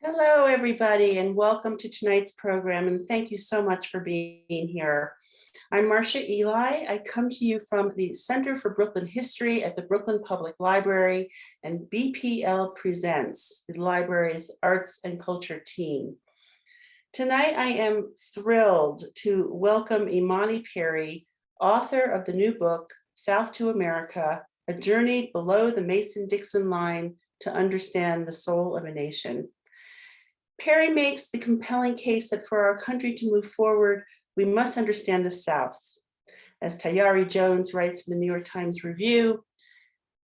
Hello, everybody, and welcome to tonight's program, and thank you so much for being here. I'm Marcia Eli. I come to you from the Center for Brooklyn History at the Brooklyn Public Library, and BPL Presents, the library's arts and culture team. Tonight, I am thrilled to welcome Imani Perry, author of the new book, South to America, A Journey Below the Mason-Dixon Line to Understand the Soul of a Nation. Perry makes the compelling case that for our country to move forward, we must understand the South. As Tayari Jones writes in the New York Times Review,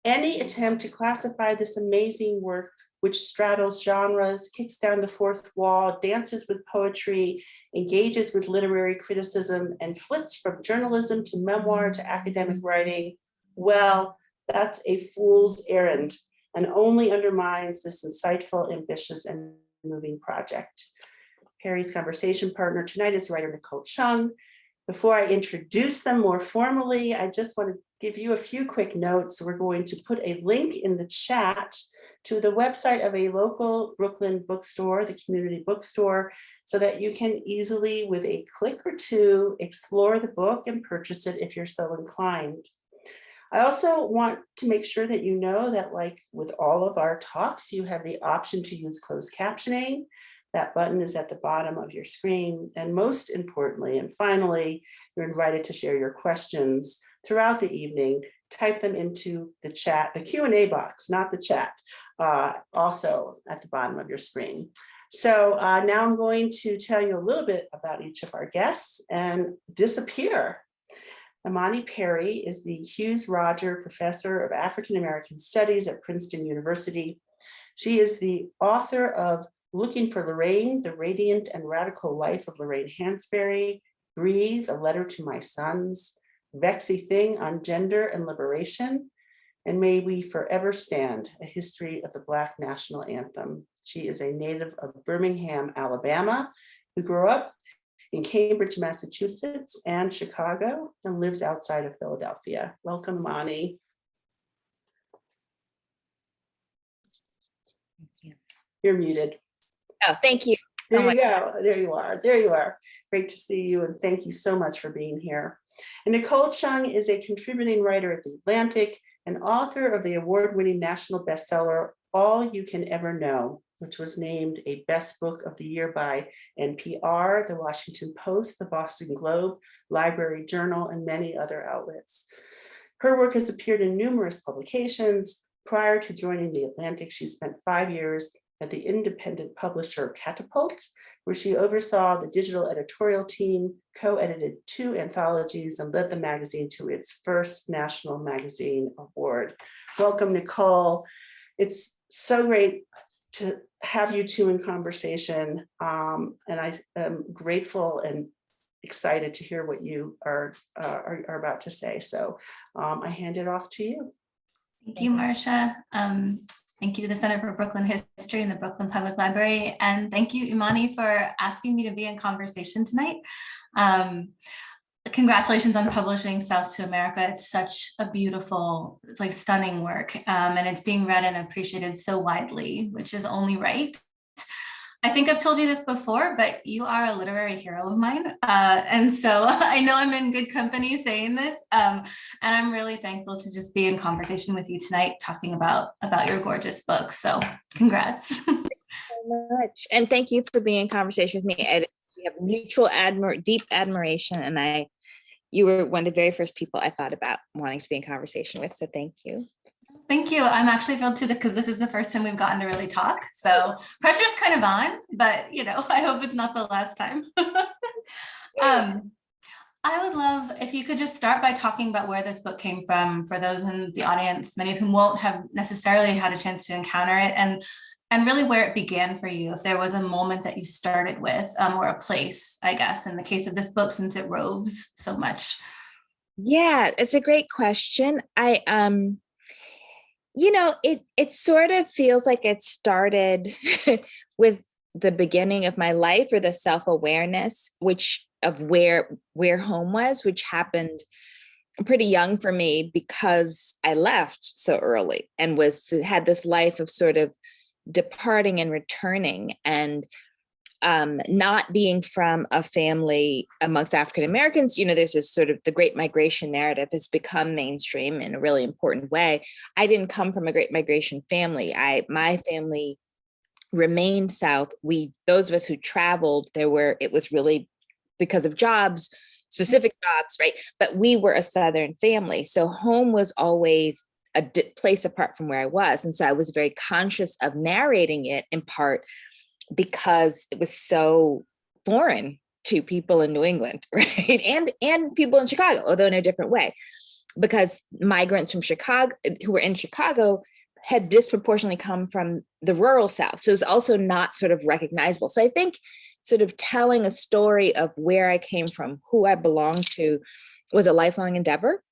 any attempt to classify this amazing work, which straddles genres, kicks down the fourth wall, dances with poetry, engages with literary criticism, and flits from journalism to memoir to academic writing, well, that's a fool's errand and only undermines this insightful, ambitious, and moving project. Perry's conversation partner tonight is writer Nicole Chung. Before I introduce them more formally, I just want to give you a few quick notes. We're going to put a link in the chat to the website of a local Brooklyn bookstore, the community bookstore, so that you can easily, with a click or two, explore the book and purchase it if you're so inclined. I also want to make sure that you know that, like with all of our talks, you have the option to use closed captioning. That button is at the bottom of your screen. And most importantly, and finally, you're invited to share your questions throughout the evening. Type them into the chat, the Q&A box, not the chat, also at the bottom of your screen. So now I'm going to tell you a little bit about each of our guests and disappear. Imani Perry is the Hughes-Rogers Professor of African American Studies at Princeton University. She is the author of Looking for Lorraine, The Radiant and Radical Life of Lorraine Hansberry, Breathe, A Letter to My Sons, Vexy Thing on Gender and Liberation, and May We Forever Stand, A History of the Black National Anthem. She is a native of Birmingham, Alabama, who grew up in Cambridge, Massachusetts, and Chicago, and lives outside of Philadelphia. Welcome, Imani. You're muted. Oh, thank you. There you go. There you are. There you are. Great to see you, and thank you so much for being here. And Nicole Chung is a contributing writer at The Atlantic and author of the award-winning national bestseller, All You Can Ever Know, which was named a Best Book of the Year by NPR, The Washington Post, The Boston Globe, Library Journal, and many other outlets. Her work has appeared in numerous publications. Prior to joining The Atlantic, she spent 5 years at the independent publisher Catapult, where she oversaw the digital editorial team, co-edited 2 anthologies, and led the magazine to its first National Magazine Award. Welcome, Nicole. It's so great to have you two in conversation, and I am grateful and excited to hear what you are about to say. So I hand it off to you. Thank you, Marcia. Thank you to the Center for Brooklyn History and the Brooklyn Public Library. And thank you, Imani, for asking me to be in conversation tonight. Congratulations on publishing South to America. It's such a beautiful, it's like stunning work. And it's being read and appreciated so widely, which is only right. I think I've told you this before, but you are a literary hero of mine. And so I know I'm in good company saying this. And I'm really thankful to just be in conversation with you tonight, talking about your gorgeous book. So congrats. Thank you so much. And thank you for being in conversation with me. We have mutual deep admiration. And you were one of the very first people I thought about wanting to be in conversation with. So thank you. Thank you. I'm actually thrilled too, because this is the first time we've gotten to really talk. So pressure's kind of on, but I hope it's not the last time. I would love if you could just start by talking about where this book came from for those in the audience, many of whom won't have necessarily had a chance to encounter it, and really where it began for you, if there was a moment that you started with, or a place, I guess, in the case of this book, since it roves so much. Yeah, it's a great question. It sort of feels like it started with the beginning of my life, or the self-awareness, of where home was, which happened pretty young for me because I left so early and had this life of sort of departing and returning, and not being from a family amongst African Americans. There's this sort of the Great Migration narrative has become mainstream in a really important way. I didn't come from a Great Migration family. My family remained South. Those of us who traveled, it was really because of jobs, specific jobs, right? But we were a Southern family. So home was always a place apart from where I was. And so I was very conscious of narrating it, in part because it was so foreign to people in New England, right? And people in Chicago, although in a different way, because migrants from Chicago who were in Chicago had disproportionately come from the rural South. So it's also not sort of recognizable. So I think sort of telling a story of where I came from, who I belonged to, was a lifelong endeavor.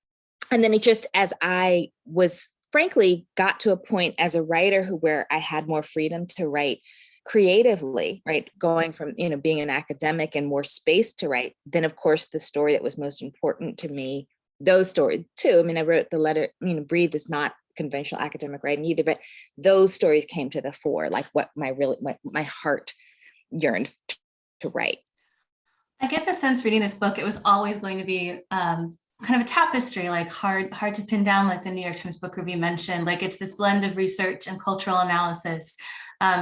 And then it just, as I was frankly got to a point as a writer where I had more freedom to write creatively, right? Going from, being an academic and more space to write, then of course the story that was most important to me, those stories too. I mean, I wrote the letter, Breathe is not conventional academic writing either, but those stories came to the fore, like what my heart yearned to write. I get the sense reading this book, it was always going to be kind of a tapestry, like hard to pin down, like the New York Times Book Review mentioned. Like it's this blend of research and cultural analysis.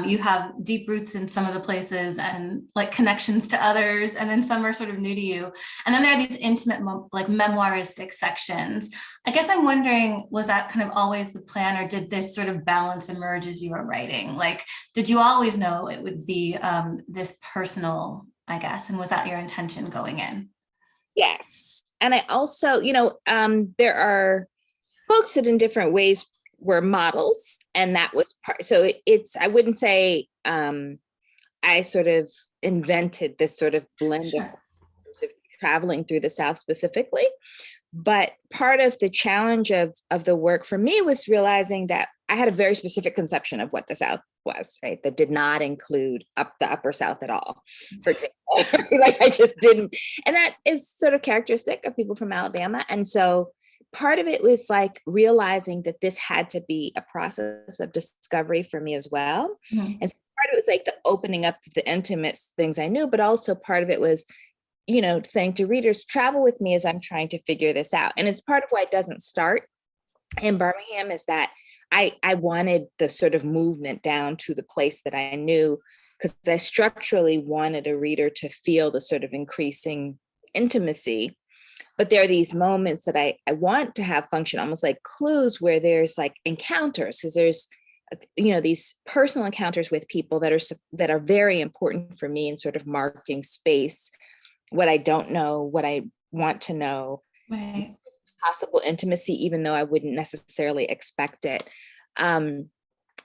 You have deep roots in some of the places and like connections to others, and then some are sort of new to you. And then there are these intimate, like memoiristic sections. I guess I'm wondering, was that kind of always the plan, or did this sort of balance emerge as you were writing? Like, did you always know it would be this personal, I guess, and was that your intention going in? Yes. And I also, there are folks that in different ways were models, and that was part. So I wouldn't say I sort of invented this sort of blend of traveling through the South specifically. But part of the challenge of the work for me was realizing that I had a very specific conception of what the South was, right? That did not include the upper South at all, for example. Like I just didn't. And that is sort of characteristic of people from Alabama. And so part of it was like realizing that this had to be a process of discovery for me as well. Mm-hmm. And so part of it was like the opening up of the intimate things I knew, but also part of it was, saying to readers, travel with me as I'm trying to figure this out. And it's part of why it doesn't start in Birmingham, is that I wanted the sort of movement down to the place that I knew, because I structurally wanted a reader to feel the sort of increasing intimacy. But there are these moments that I want to have function almost like clues, where there's like encounters, because there's, these personal encounters with people that are very important for me in sort of marking space, what I don't know, what I want to know, right. Possible intimacy, even though I wouldn't necessarily expect it. So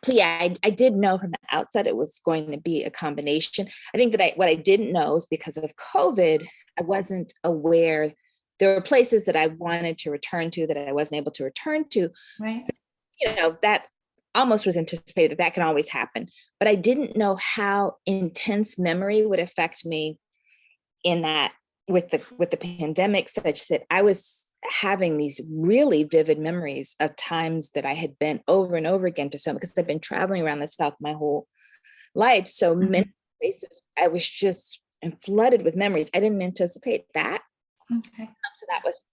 yeah, I did know from the outset it was going to be a combination. I think that what I didn't know is because of COVID, I wasn't aware. There were places that I wanted to return to that I wasn't able to return to. Right. That almost was anticipated that can always happen. But I didn't know how intense memory would affect me in that with the pandemic, such that I was having these really vivid memories of times that I had been over and over again to some, because I've been traveling around the South my whole life. So many places I was just flooded with memories. I didn't anticipate that. Okay. So that was,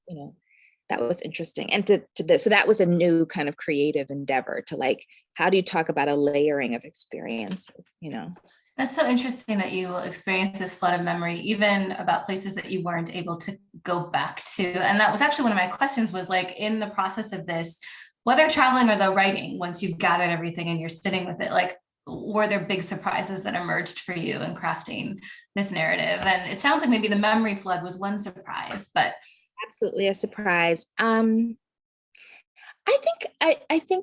that was interesting. And so that was a new kind of creative endeavor to like, how do you talk about a layering of experiences, That's so interesting that you experienced this flood of memory, even about places that you weren't able to go back to. And that was actually one of my questions, was like, in the process of this, whether traveling or the writing, once you've gathered everything and you're sitting with it, like, were there big surprises that emerged for you in crafting this narrative? And it sounds like maybe the memory flood was one surprise, but absolutely a surprise. I think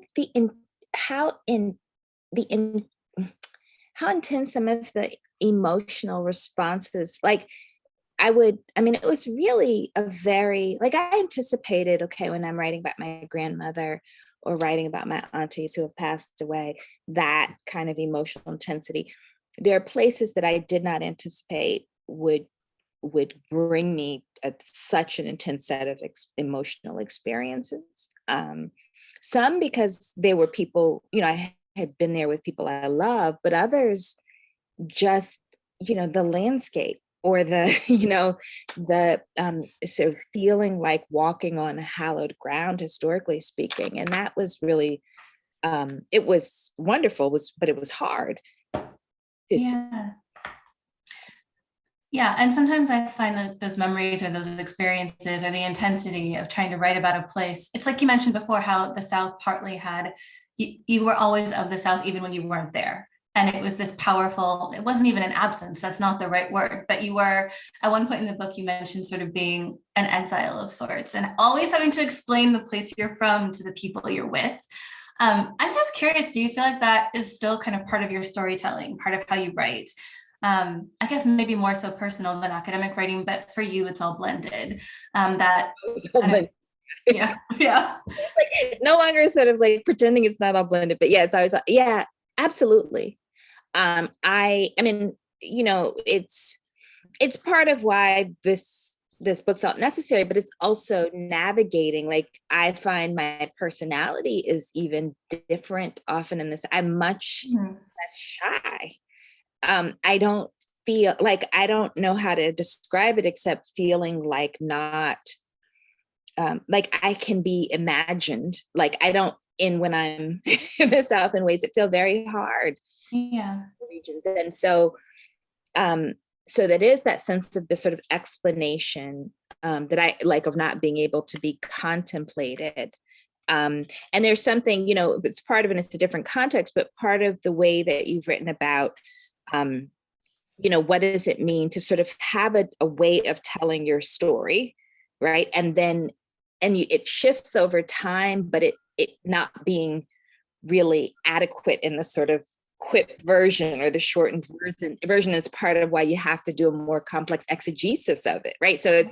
how intense some of the emotional responses, like it was really a very, like I anticipated, okay, when I'm writing about my grandmother or writing about my aunties who have passed away, that kind of emotional intensity. There are places that I did not anticipate would bring me such an intense set of emotional experiences. Some because they were people, I had been there with people I love, but others just, the landscape or the, the sort of feeling like walking on hallowed ground, historically speaking. And that was really, it was wonderful, but it was hard. Yeah. Yeah, and sometimes I find that those memories or those experiences or the intensity of trying to write about a place, it's like you mentioned before, how the South partly had, you were always of the South even when you weren't there. And it was this powerful, it wasn't even an absence, that's not the right word, but you were, at one point in the book, you mentioned sort of being an exile of sorts and always having to explain the place you're from to the people you're with. I'm just curious, do you feel like that is still kind of part of your storytelling, part of how you write? I guess maybe more so personal than academic writing, but for you, it's all blended. Yeah. Like no longer sort of like pretending it's not all blended, but yeah, it's always, yeah, absolutely. I mean, it's part of why this book felt necessary, but it's also navigating, like I find my personality is even different often in this. I'm much less shy. I don't feel like, I don't know how to describe it except feeling like not, like I can be imagined. Like I don't, when I'm in the South in ways that feel very hard. Yeah. Regions. And so that is that sense of this sort of explanation that I like, of not being able to be contemplated. And there's something, it's part of it, it's a different context, but part of the way that you've written about, what does it mean to sort of have a way of telling your story, right? And then, it shifts over time, but it not being really adequate in the sort of quip version or the shortened version is part of why you have to do a more complex exegesis of it, right? So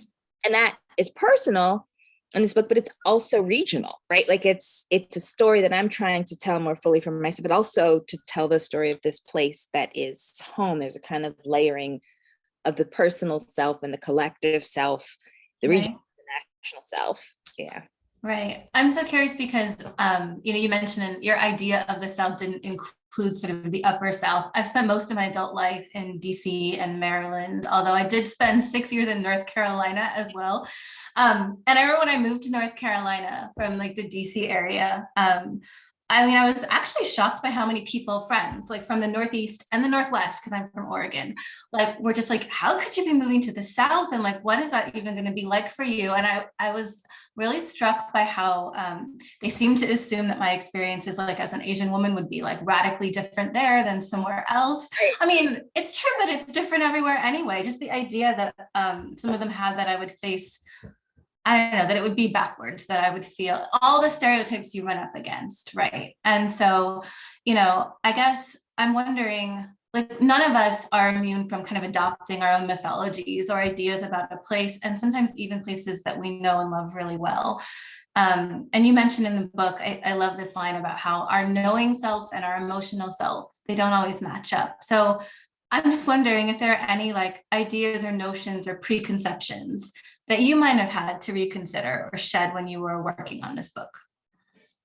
and that is personal in this book, but it's also regional, right? Like it's a story that I'm trying to tell more fully for myself, but also to tell the story of this place that is home. There's a kind of layering of the personal self and the collective self, the regional, the national self. Yeah. Right. I'm so curious because, you mentioned your idea of the South didn't include sort of the upper South. I've spent most of my adult life in DC and Maryland, although I did spend 6 years in North Carolina as well. And I remember when I moved to North Carolina from like the DC area, I was actually shocked by how many friends, like from the Northeast and the Northwest, because I'm from Oregon, like, we're just like, how could you be moving to the South? And like, what is that even going to be like for you? And I was really struck by how they seem to assume that my experiences, like as an Asian woman, would be like radically different there than somewhere else. I mean, it's true, but it's different everywhere anyway. Just the idea that some of them had that I would face, I don't know, that it would be backwards, that I would feel all the stereotypes you run up against, right? And so, I guess I'm wondering, like, none of us are immune from kind of adopting our own mythologies or ideas about a place, and sometimes even places that we know and love really well. And you mentioned in the book, I love this line about how our knowing self and our emotional self, they don't always match up. So I'm just wondering if there are any like ideas or notions or preconceptions that you might have had to reconsider or shed when you were working on this book.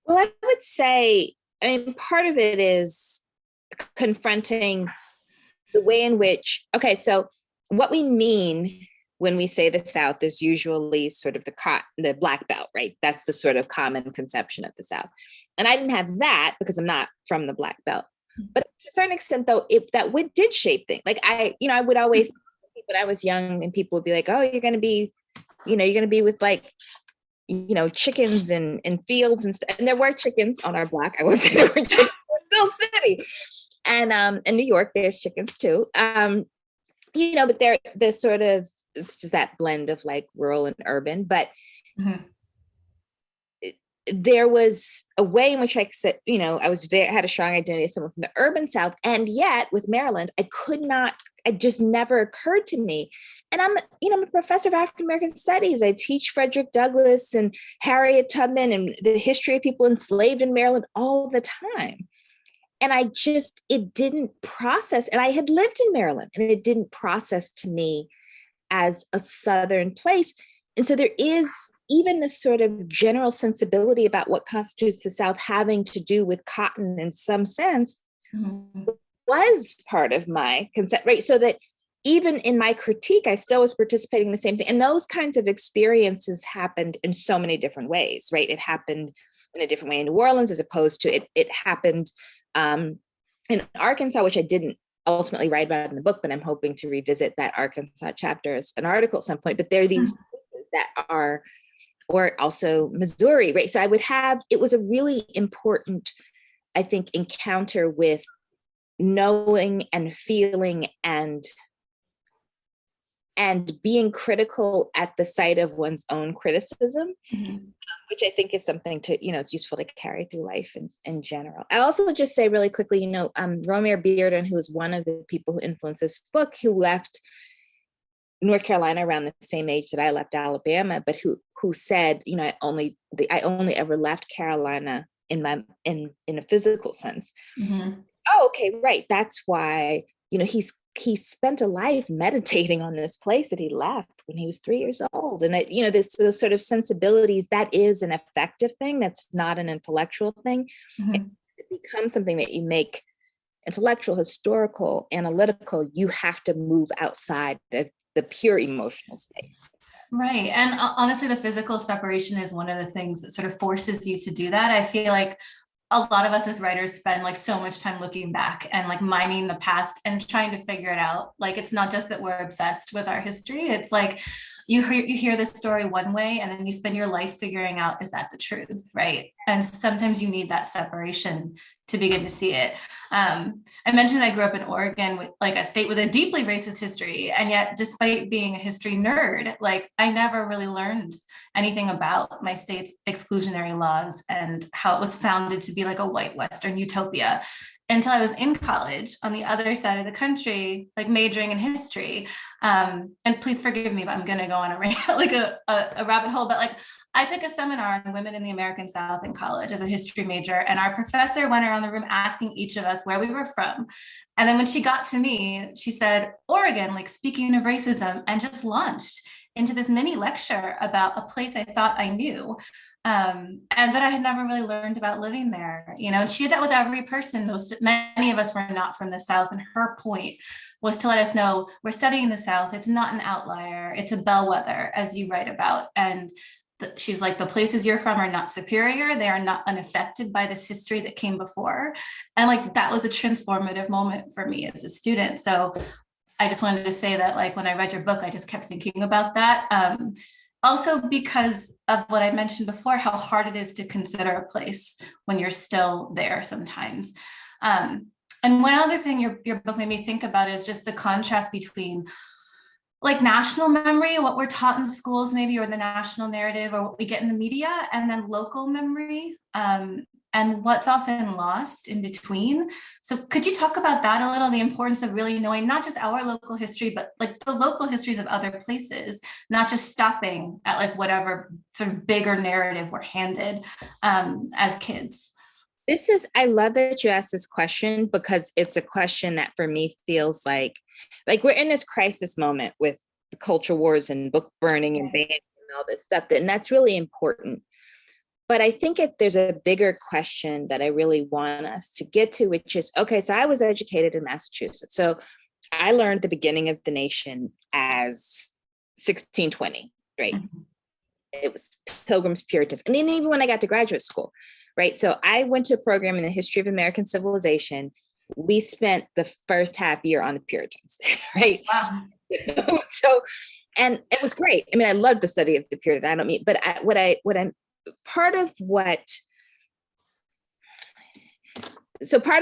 Well, I would say, part of it is confronting the way in which, so what we mean when we say the South is usually sort of the Black Belt, right? That's the sort of common conception of the South. And I didn't have that because I'm not from the Black Belt. But to a certain extent, though, did shape things. Like I would always, when I was young, and people would be like, oh, you're going to be with like, chickens and fields and stuff. And there were chickens on our block. I won't say there were chickens in Still City. And in New York, there's chickens too. But they're sort of, it's just that blend of like rural and urban. But there was a way in which I said, I had a strong identity as someone from the urban South. And yet with Maryland, it just never occurred to me. And I'm a professor of African-American studies. I teach Frederick Douglass and Harriet Tubman and the history of people enslaved in Maryland all the time. And it didn't process. And I had lived in Maryland and it didn't process to me as a Southern place. And so there is even the sort of general sensibility about what constitutes the South having to do with cotton in some sense was part of my concept, right? So that even in my critique, I still was participating in the same thing. And those kinds of experiences happened in so many different ways, right? It happened in a different way in New Orleans, as opposed to it happened in Arkansas, which I didn't ultimately write about in the book, but I'm hoping to revisit that Arkansas chapter as an article at some point. But there are these that are, or also Missouri, right? So it was a really important, I think, encounter with knowing and feeling and being critical at the site of one's own criticism, which I think is something to, it's useful to carry through life in general. I also just say really quickly, Romare Bearden, who is one of the people who influenced this book, who left North Carolina around the same age that I left Alabama, but who said, I only ever left Carolina in a physical sense. Oh, okay, right. That's why, he spent a life meditating on this place that he left when he was 3 years old. And, those sort of sensibilities, that is an affective thing. That's not an intellectual thing. It becomes something that you make intellectual, historical, analytical. You have to move outside of the pure emotional space. Right. And honestly, the physical separation is one of the things that sort of forces you to do that. I feel like a lot of us as writers spend like so much time looking back and like mining the past and trying to figure it out. Like, it's not just that we're obsessed with our history. It's like you hear the story one way and then you spend your life figuring out, is that the truth, right? And sometimes you need that separation to begin to see it. I mentioned I grew up in Oregon, with like a state with a deeply racist history. And yet, despite being a history nerd, like I never really learned anything about my state's exclusionary laws and how it was founded to be like a white Western utopia until I was in college on the other side of the country, like majoring in history. And please forgive me, but I'm gonna go on a rabbit hole. But like, I took a seminar on women in the American South in college as a history major, and our professor went around the room asking each of us where we were from. And then when she got to me, she said, Oregon, like speaking of racism, and just launched into this mini lecture about a place I thought I knew. And that I had never really learned about living there, and she did that with every person. Many of us were not from the South, and her point was to let us know we're studying the South. It's not an outlier. It's a bellwether, as you write about. And she's like, the places you're from are not superior. They are not unaffected by this history that came before. And like, that was a transformative moment for me as a student. So I just wanted to say that, like, when I read your book, I just kept thinking about that. Also, because of what I mentioned before, how hard it is to consider a place when you're still there sometimes. And one other thing your book made me think about is just the contrast between like national memory, what we're taught in schools maybe, or the national narrative, or what we get in the media, and then local memory, and what's often lost in between. So could you talk about that a little, the importance of really knowing not just our local history, but like the local histories of other places, not just stopping at like whatever sort of bigger narrative we're handed as kids? I love that you asked this question, because it's a question that for me feels like we're in this crisis moment with the culture wars and book burning and banning and all this stuff, and that's really important. But I think there's a bigger question that I really want us to get to, which is, okay, so I was educated in Massachusetts. So I learned the beginning of the nation as 1620, right? It was Pilgrims, Puritans. And then even when I got to graduate school, right? So I went to a program in the history of American civilization. We spent the first half year on the Puritans, right? Wow. So, and it was great. I mean, I loved the study of the Puritans. Part of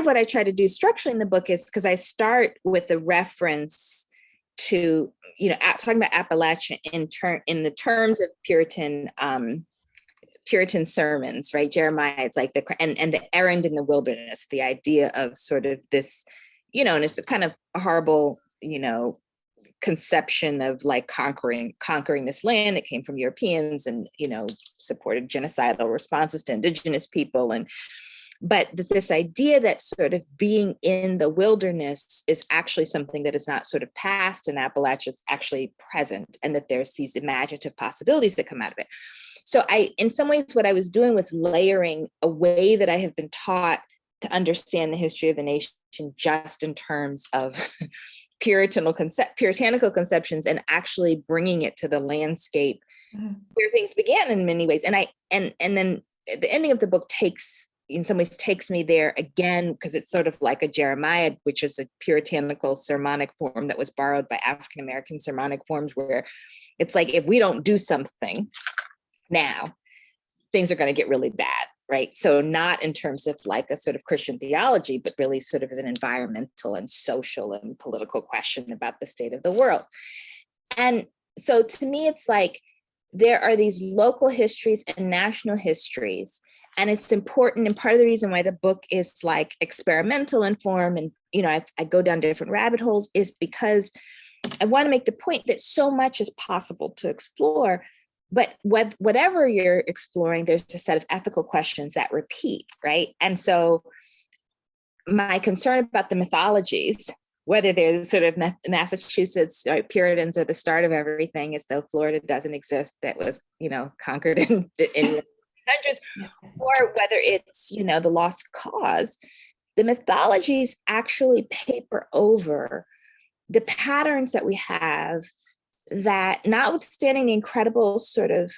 what I try to do structurally in the book is, because I start with a reference to, talking about Appalachia in the terms of Puritan sermons, right? Jeremiah, it's like and the errand in the wilderness, the idea of sort of this, and it's kind of a horrible, conception of like conquering this land that came from Europeans and, supported genocidal responses to indigenous people. But this idea that sort of being in the wilderness is actually something that is not sort of past in Appalachia, it's actually present, and that there's these imaginative possibilities that come out of it. So in some ways, what I was doing was layering a way that I have been taught to understand the history of the nation just in terms of puritanical conceptions, and actually bringing it to the landscape where things began in many ways. And then the ending of the book in some ways takes me there again, because it's sort of like a Jeremiah, which is a puritanical sermonic form that was borrowed by African-American sermonic forms, where it's like, if we don't do something now, things are going to get really bad, right? So not in terms of like a sort of Christian theology, but really sort of as an environmental and social and political question about the state of the world. And so to me, it's like, there are these local histories and national histories, and it's important. And part of the reason why the book is like experimental in form, and, you know, I go down different rabbit holes, is because I want to make the point that so much is possible to explore, but whatever you're exploring, there's a set of ethical questions that repeat, right? And so my concern about the mythologies, whether they're sort of Massachusetts Puritans are the start of everything, as though Florida doesn't exist, that was, you know, conquered in hundreds, or whether it's, you know, the lost cause, the mythologies actually paper over the patterns that we have, that notwithstanding the incredible sort of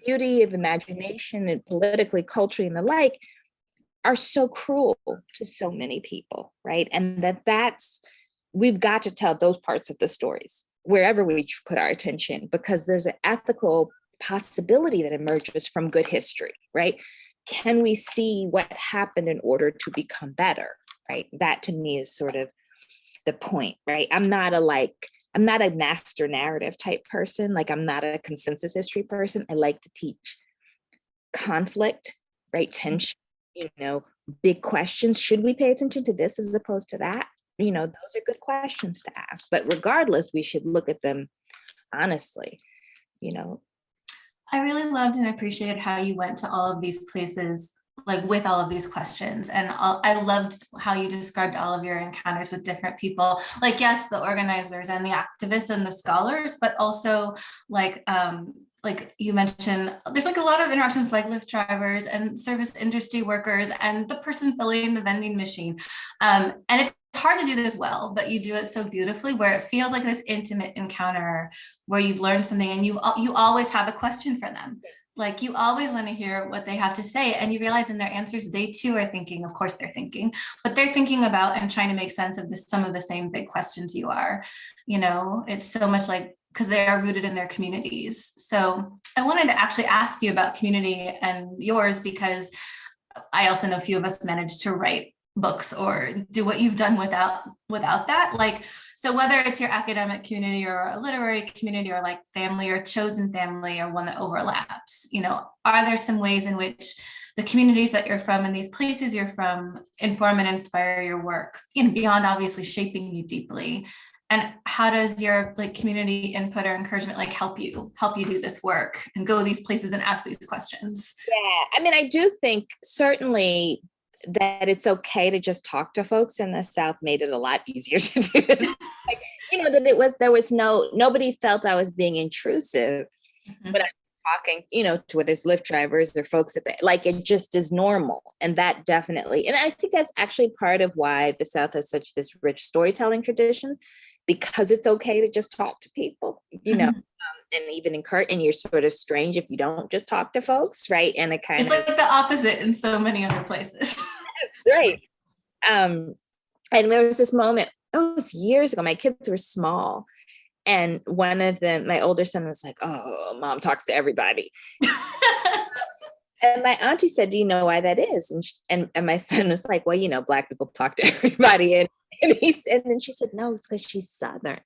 beauty of imagination and politically, culturally, and the like, are so cruel to so many people, right? And we've got to tell those parts of the stories wherever we put our attention, because there's an ethical possibility that emerges from good history, right? Can we see what happened in order to become better, right? That to me is sort of the point, right? I'm not a master narrative type person. Like, I'm not a consensus history person. I like to teach conflict, right? Tension, you know, big questions. Should we pay attention to this as opposed to that? You know, those are good questions to ask. But regardless, we should look at them honestly, you know. I really loved and appreciated how you went to all of these places, like with all of these questions. And I loved how you described all of your encounters with different people, like, yes, the organizers and the activists and the scholars, but also like you mentioned, there's like a lot of interactions, like Lyft drivers and service industry workers and the person filling the vending machine. And it's hard to do this well, but you do it so beautifully, where it feels like this intimate encounter where you've learned something, and you always have a question for them. Like, you always want to hear what they have to say, and you realize in their answers, they too are thinking, of course they're thinking, but they're thinking about and trying to make sense of some of the same big questions you are. You know, it's so much like, because they are rooted in their communities. So I wanted to actually ask you about community and yours, because I also know a few of us managed to write books or do what you've done without that. Like, so whether it's your academic community or a literary community, or like family or chosen family, or one that overlaps, you know, are there some ways in which the communities that you're from and these places you're from inform and inspire your work, you know, beyond obviously shaping you deeply? And how does your like community input or encouragement like help you do this work and go these places and ask these questions? Yeah, I mean, I do think certainly that it's okay to just talk to folks in the South made it a lot easier to do this. Like, you know, that there was nobody felt I was being intrusive, but I was talking, you know, to whether it's Lyft drivers or folks like, it just is normal. And that definitely, and I think that's actually part of why the South has such this rich storytelling tradition, because it's okay to just talk to people, you know, and even encourage, and you're sort of strange if you don't just talk to folks, right? And it kind it's like the opposite in so many other places. Right. And there was this moment, it was years ago, my kids were small, and one of them, my older son, was like, "Oh, mom talks to everybody." And my auntie said, "Do you know why that is?" And my son was like, "Well, you know, Black people talk to everybody." And then she said, "No, it's because she's Southern."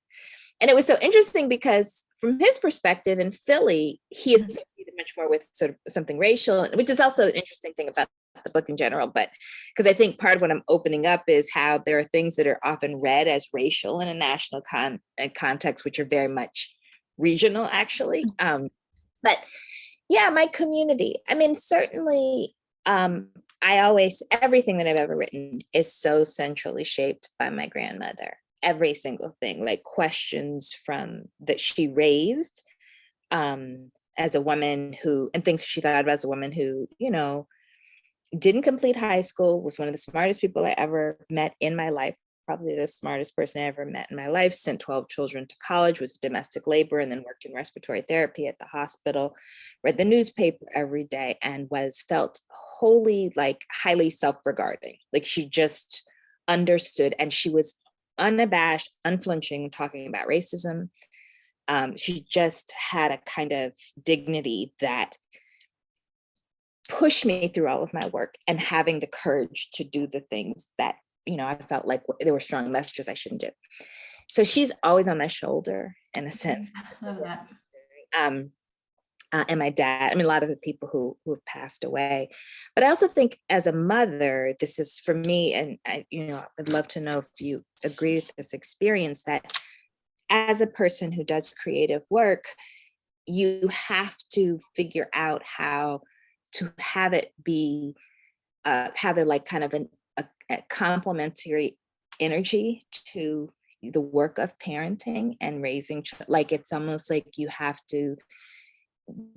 And it was so interesting, because from his perspective in Philly, he associated much more with sort of something racial, which is also an interesting thing about the book in general. But because I think part of what I'm opening up is how there are things that are often read as racial in a national context, which are very much regional, actually. But yeah, my community. I mean, certainly, everything that I've ever written is so centrally shaped by my grandmother. Every single thing, like questions that she raised, as a woman who, and things she thought about as a woman who, didn't complete high school, was one of the smartest people I ever met in my life, probably the smartest person I ever met in my life, sent 12 children to college, was a domestic labor, and then worked in respiratory therapy at the hospital, read the newspaper every day, and felt wholly, like, highly self-regarding. Like, she just understood, and she was unabashed, unflinching, talking about racism. She just had a kind of dignity that pushed me through all of my work, and having the courage to do the things that, I felt like there were strong messages I shouldn't do. So she's always on my shoulder, in a sense. I love that. And my dad, a lot of the people who have passed away. But I also think as a mother, this is for me, and I'd love to know if you agree with this experience, that as a person who does creative work, you have to figure out how to have it be, have it like kind of a complementary energy to the work of parenting and raising. Like, it's almost like you have to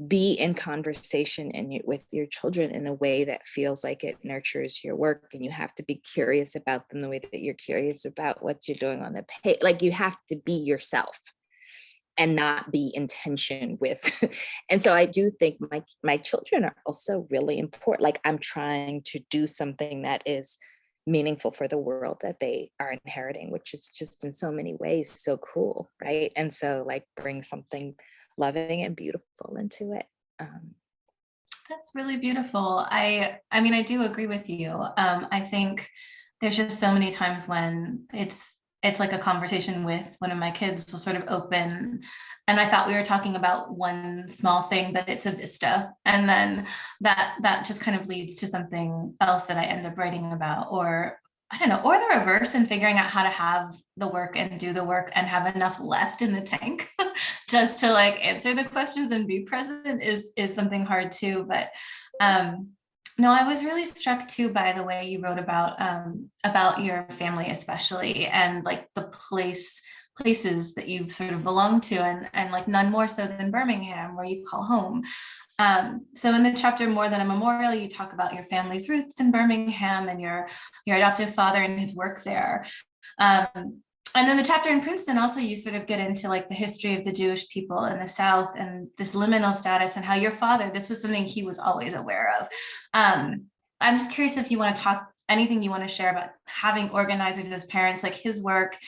be in conversation with your children in a way that feels like it nurtures your work, and you have to be curious about them the way that you're curious about what you're doing on the page. Like, you have to be yourself and not be in tension with. And so I do think my children are also really important. Like, I'm trying to do something that is meaningful for the world that they are inheriting, which is just in so many ways so cool, right? And so, like, bring something loving and beautiful into it. That's really beautiful. I mean, I do agree with you. I think there's just so many times when it's like a conversation with one of my kids will sort of open, and I thought we were talking about one small thing, but it's a vista, and then that just kind of leads to something else that I end up writing about, or I don't know, or the reverse, and figuring out how to have the work and do the work and have enough left in the tank just to, like, answer the questions and be present is something hard too. But no, I was really struck too by the way you wrote about your family, especially, and like the places that you've sort of belonged to, and like none more so than Birmingham, where you call home. So in the chapter More Than a Memorial, you talk about your family's roots in Birmingham and your adoptive father and his work there. And then the chapter in Princeton, also, you sort of get into like the history of the Jewish people in the South and this liminal status, and how your father, this was something he was always aware of. I'm just curious if you want to talk, anything you want to share about having organizers as parents, like his work,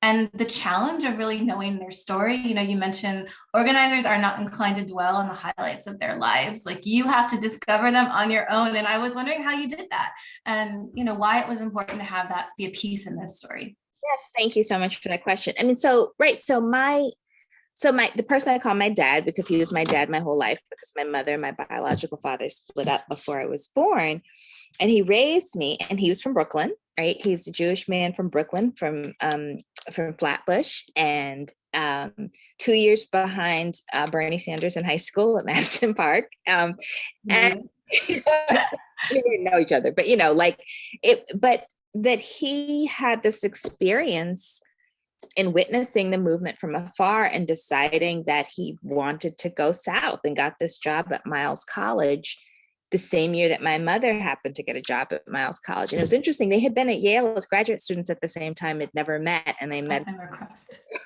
and the challenge of really knowing their story. You mentioned organizers are not inclined to dwell on the highlights of their lives. Like, you have to discover them on your own. And I was wondering how you did that, and why it was important to have that be a piece in this story. Yes, thank you so much for that question. The person I call my dad, because he was my dad my whole life, because my mother and my biological father split up before I was born, and he raised me, and he was from Brooklyn, right? He's a Jewish man from Brooklyn, from Flatbush, and 2 years behind Bernie Sanders in high school at Madison Park. And we didn't know each other, but but that he had this experience in witnessing the movement from afar and deciding that he wanted to go south, and got this job at Miles College the same year that my mother happened to get a job at Miles College. And it was interesting. They had been at Yale as graduate students at the same time, had never met, and they met.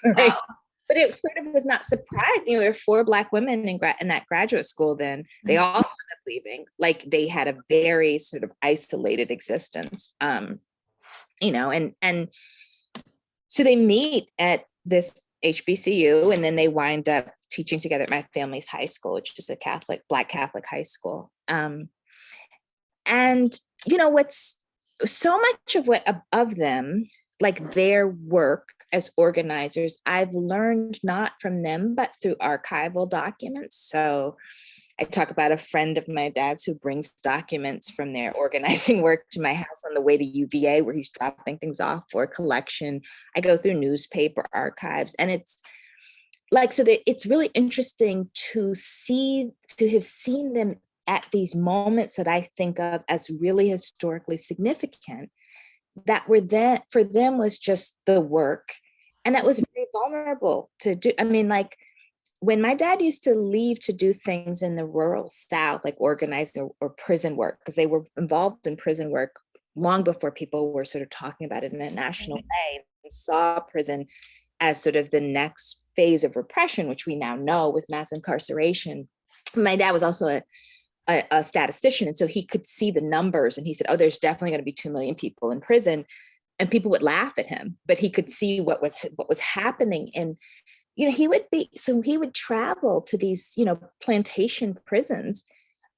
Right? Wow. But it sort of was not surprising. There were 4 Black women in that graduate school then. They all ended up leaving. Like, they had a very sort of isolated existence. And so they meet at this HBCU, and then they wind up teaching together at my family's high school, which is a Black Catholic high school. What's so much of them, like their work as organizers, I've learned not from them, but through archival documents. So I talk about a friend of my dad's who brings documents from their organizing work to my house on the way to UVA, where he's dropping things off for a collection. I go through newspaper archives, and it's like, so that it's really interesting to have seen them at these moments that I think of as really historically significant, that were then for them was just the work. And that was very vulnerable to do. when my dad used to leave to do things in the rural South, like organizing or prison work, because they were involved in prison work long before people were sort of talking about it in a national way, and saw prison as sort of the next phase of repression, which we now know with mass incarceration. My dad was also a statistician, and so he could see the numbers, and he said, oh, there's definitely going to be 2 million people in prison, and people would laugh at him, but he could see what was happening. And he would travel to these plantation prisons.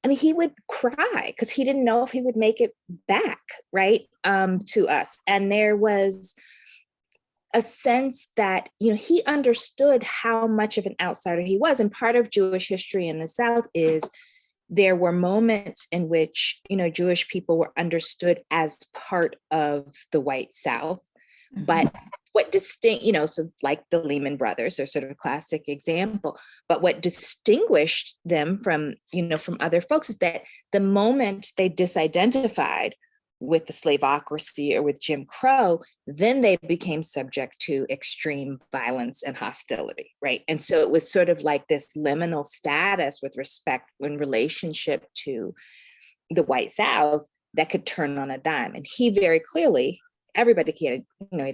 I mean, he would cry because he didn't know if he would make it back, right, to us. And there was a sense that, he understood how much of an outsider he was. And part of Jewish history in the South is there were moments in which, Jewish people were understood as part of the white South. But what distinct, so like the Lehman Brothers are sort of a classic example, but what distinguished them from other folks is that the moment they disidentified with the slaveocracy or with Jim Crow, then they became subject to extreme violence and hostility, right? And so it was sort of like this liminal status with respect in relationship to the white South that could turn on a dime. And he very clearly, everybody he had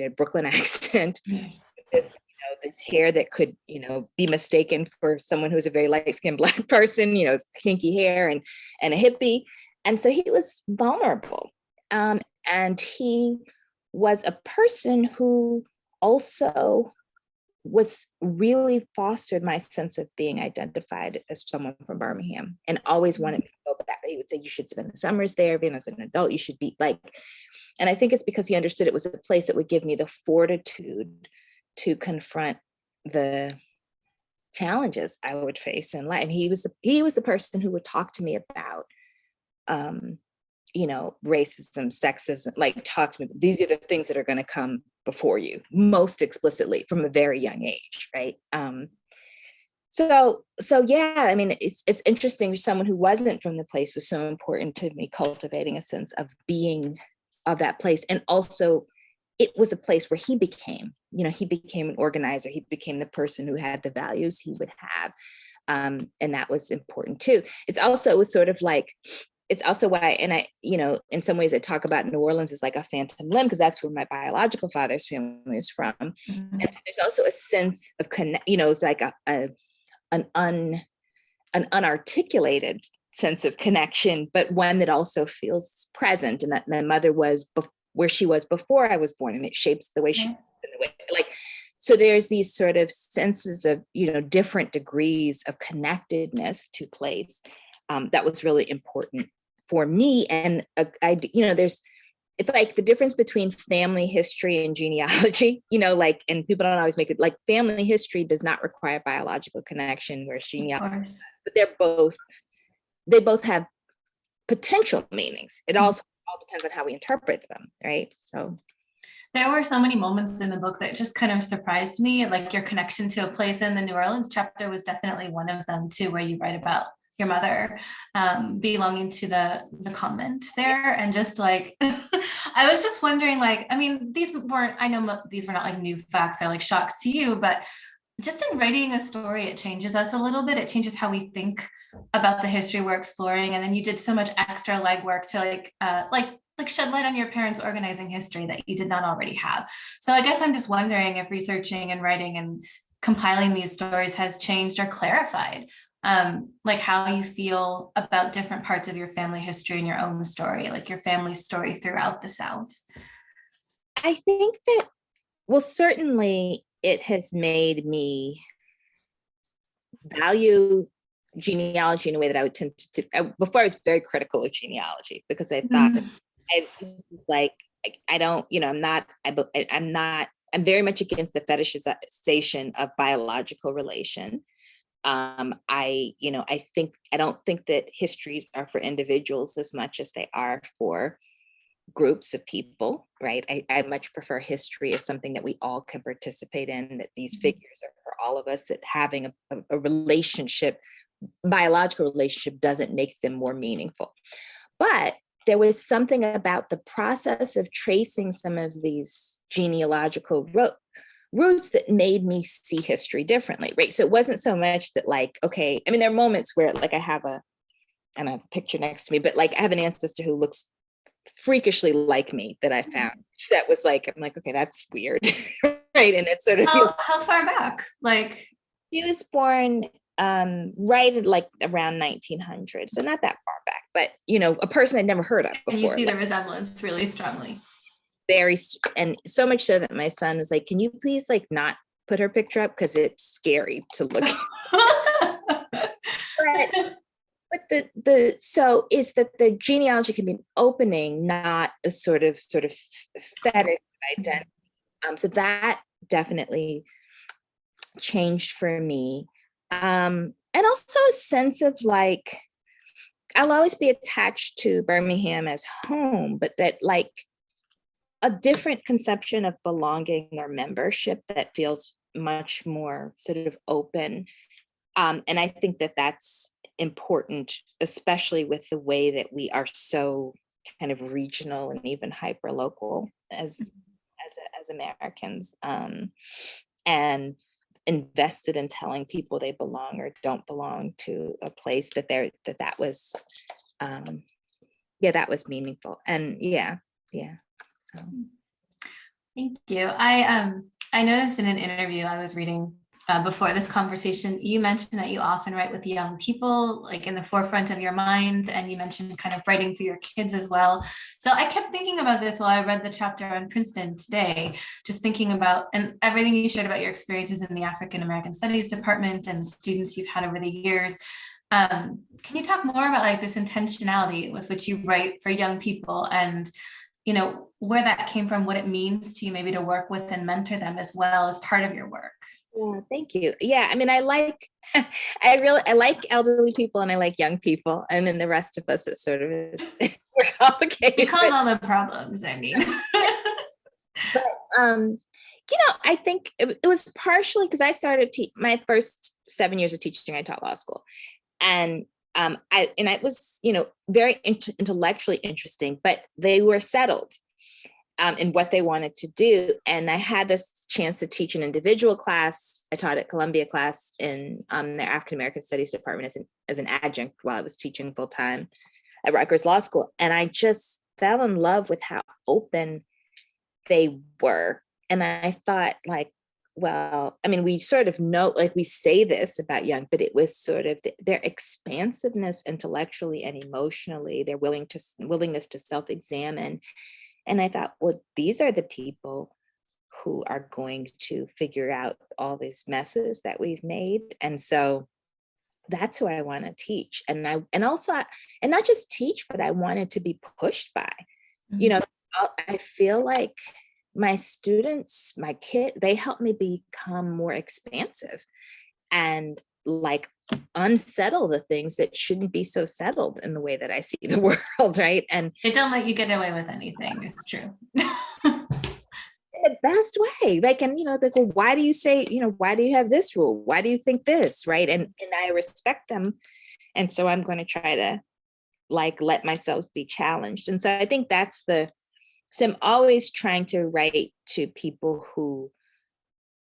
a Brooklyn accent, this hair that could, be mistaken for someone who's a very light-skinned Black person, kinky hair and a hippie. And so he was vulnerable. And he was a person who also was really fostered my sense of being identified as someone from Birmingham, and always wanted me to go back. He would say, you should spend the summers there, being as an adult, you should be like, and I think it's because he understood it was a place that would give me the fortitude to confront the challenges I would face in life. He was the person who would talk to me about, racism, sexism, like talk to me. These are the things that are going to come before you most explicitly from a very young age, right? So yeah, I mean, it's interesting. Someone who wasn't from the place was so important to me, cultivating a sense of being of that place. And also it was a place where he became an organizer. He became the person who had the values he would have. And that was important too. It's also why, and I, in some ways I talk about New Orleans as like a phantom limb, because that's where my biological father's family is from. Mm-hmm. And there's also a sense of it's like an unarticulated sense of connection, but one that also feels present, and that my mother was where she was before I was born, and it shapes the way she, so there's these sort of senses of, different degrees of connectedness to place. That was really important for me. And it's like the difference between family history and genealogy, and people don't always make it like family history does not require biological connection, whereas genealogy, but they both have potential meanings. It also all depends on how we interpret them, right? So there were so many moments in the book that just kind of surprised me, like your connection to a place. In the New Orleans chapter was definitely one of them too, where you write about your mother belonging to the convent there. And just like, I was just wondering, like, I mean, these were not like new facts or like shocks to you, but just in writing a story, it changes us a little bit. It changes how we think about the history we're exploring. And then you did so much extra legwork to like shed light on your parents' organizing history that you did not already have. So I guess I'm just wondering if researching and writing and compiling these stories has changed or clarified like how you feel about different parts of your family history and your own story, like your family's story throughout the South. I think that, well, certainly it has made me value genealogy in a way that I would tend to. Before I was very critical of genealogy because I thought I'm very much against the fetishization of biological relation. I don't think that histories are for individuals as much as they are for groups of people, right? I much prefer history as something that we all can participate in, that these figures are for all of us, that having a relationship, biological relationship doesn't make them more meaningful. But there was something about the process of tracing some of these genealogical roots that made me see history differently, right? So it wasn't so much that like, okay, I mean, there are moments where like I have a picture next to me, but like I have an ancestor who looks freakishly like me that I found. That was like, I'm like, okay, that's weird, right? And it's sort of how far back? Like he was born right at like around 1900, so not that far back, but you know, a person I'd never heard of before. And you see like, the resemblance really strongly. Very, and so much so that my son was like, can you please like not put her picture up because it's scary to look at. But the so is that the genealogy can be an opening, not a sort of fetish identity. So that definitely changed for me. And also a sense of like, I'll always be attached to Birmingham as home, but that like a different conception of belonging or membership that feels much more sort of open. And I think that that's important, especially with the way that we are so kind of regional and even hyper local as Americans, and invested in telling people they belong or don't belong to a place that was that was meaningful. And so thank you. I noticed in an interview I was reading before this conversation, you mentioned that you often write with young people, like in the forefront of your mind, and you mentioned kind of writing for your kids as well. So I kept thinking about this while I read the chapter on Princeton today, just thinking about, and everything you shared about your experiences in the African American Studies department and students you've had over the years. Can you talk more about like this intentionality with which you write for young people, and you know, where that came from, what it means to you maybe to work with and mentor them as well as part of your work? Yeah, thank you. Yeah, I mean, I like, I like elderly people and I like young people, and then the rest of us, it sort of is more complicated. It causes all the problems, I mean. But you know, I think it was partially because I started my first 7 years of teaching. I taught law school, and it was, you know, very intellectually interesting, but they were settled in what they wanted to do. And I had this chance to teach an individual class. I taught at Columbia class in their African American Studies department as an adjunct while I was teaching full time at Rutgers Law School. And I just fell in love with how open they were. And I thought, like, well, I mean, we sort of know, like we say this about young, but it was sort of their expansiveness intellectually and emotionally, their willingness to self-examine. And I thought, well, these are the people who are going to figure out all these messes that we've made. And so that's who I want to teach. And not just teach, but I wanted to be pushed by. Mm-hmm. You know, I feel like my students, my kid, they help me become more expansive and like unsettle the things that shouldn't be so settled in the way that I see the world, right? And they don't let you get away with anything. It's true. In the best way. Like, and you know, they go, why do you say, you know, why do you have this rule? Why do you think this? Right. And I respect them. And so I'm going to try to like let myself be challenged. And so I think so I'm always trying to write to people who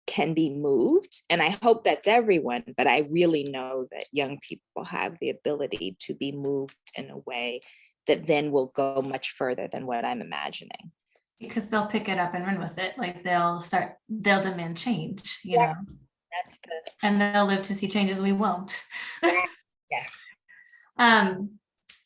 can be moved. And I hope that's everyone, but I really know that young people have the ability to be moved in a way that then will go much further than what I'm imagining. Because they'll pick it up and run with it. Like they'll demand change, you know. And they'll live to see changes we won't. Yes.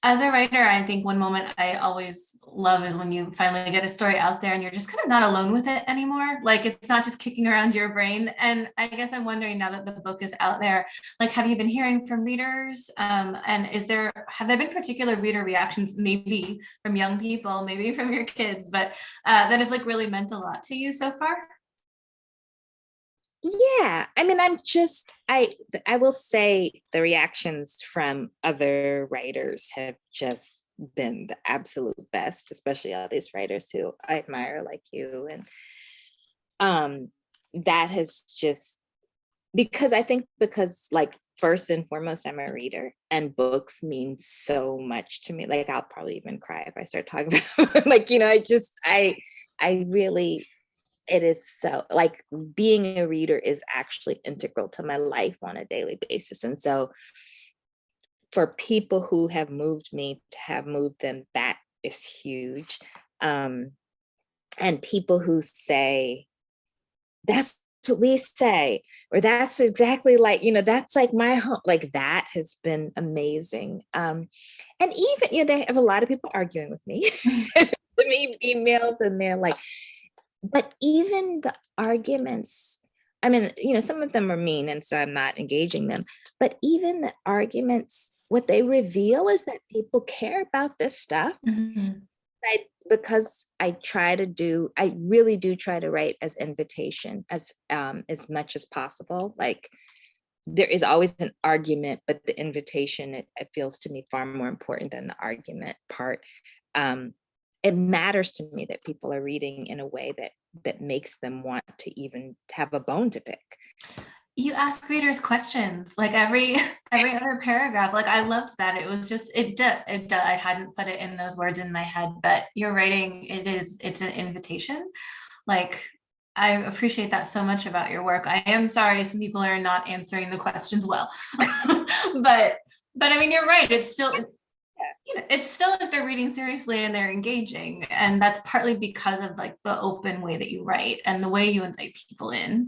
As a writer, I think one moment I always love is when you finally get a story out there and you're just kind of not alone with it anymore. Like it's not just kicking around your brain. And I guess I'm wondering, now that the book is out there, like, have you been hearing from readers? And have there been particular reader reactions, maybe from young people, maybe from your kids, but that have like really meant a lot to you so far? Yeah, I mean, I will say the reactions from other writers have just been the absolute best, especially all these writers who I admire like you. And that has just, because like first and foremost, I'm a reader and books mean so much to me. Like I'll probably even cry if I start talking about like, you know, I really it is so, like, being a reader is actually integral to my life on a daily basis. And so for people who have moved me to have moved them, that is huge. And people who say, that's what we say, or that's exactly like, that's like my home, like that has been amazing. And even, they have a lot of people arguing with me, me emails, and they're like, but even the arguments, I mean, some of them are mean, and so I'm not engaging them, but even the arguments, what they reveal is that people care about this stuff. Mhm. Because I really do try to write as invitation as much as possible. Like, there is always an argument, but the invitation, it feels to me far more important than the argument part. It matters to me that people are reading in a way that makes them want to even have a bone to pick. You ask readers questions, like every other paragraph. Like, I loved that. It was just, I hadn't put it in those words in my head, but your writing, it's an invitation. Like, I appreciate that so much about your work. I am sorry some people are not answering the questions well, but I mean, you're right. It's still, if they're reading seriously and they're engaging, and that's partly because of like the open way that you write and the way you invite people in.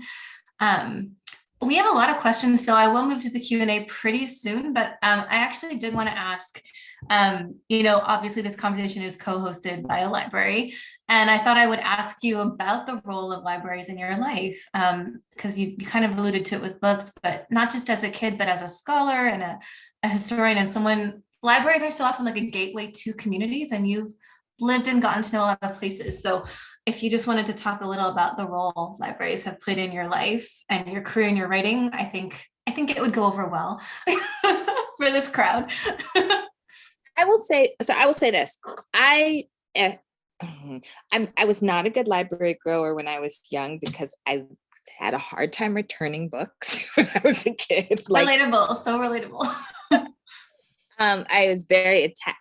We have a lot of questions, so I will move to the Q&A pretty soon, but I actually did want to ask, obviously this conversation is co-hosted by a library, and I thought I would ask you about the role of libraries in your life, because you kind of alluded to it with books, but not just as a kid, but as a scholar and a historian and someone. Libraries are so often like a gateway to communities, and you've lived and gotten to know a lot of places. So if you just wanted to talk a little about the role libraries have played in your life and your career and your writing, I think it would go over well for this crowd. I will say this. I was not a good library goer when I was young because I had a hard time returning books when I was a kid. Relatable, so relatable. I was very attached,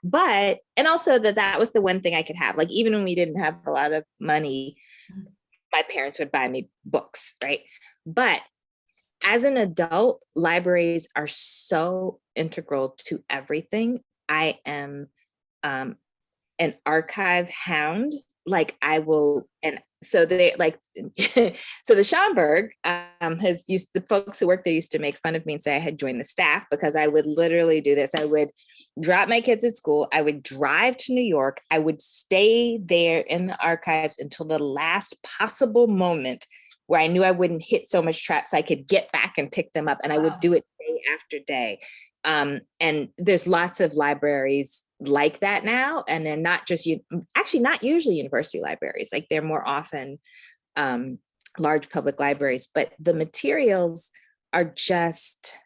and also that was the one thing I could have. Like, even when we didn't have a lot of money, my parents would buy me books, right? But as an adult, libraries are so integral to everything. I am an archive hound. Like, I will, and so they like, so the Schomburg the folks who work there used to make fun of me and say I had joined the staff because I would literally do this. I would drop my kids at school. I would drive to New York. I would stay there in the archives until the last possible moment where I knew I wouldn't hit so much traffic so I could get back and pick them up. And I would do it day after day. And there's lots of libraries like that now, and they're not usually university libraries. Like, they're more often large public libraries, but the materials are just,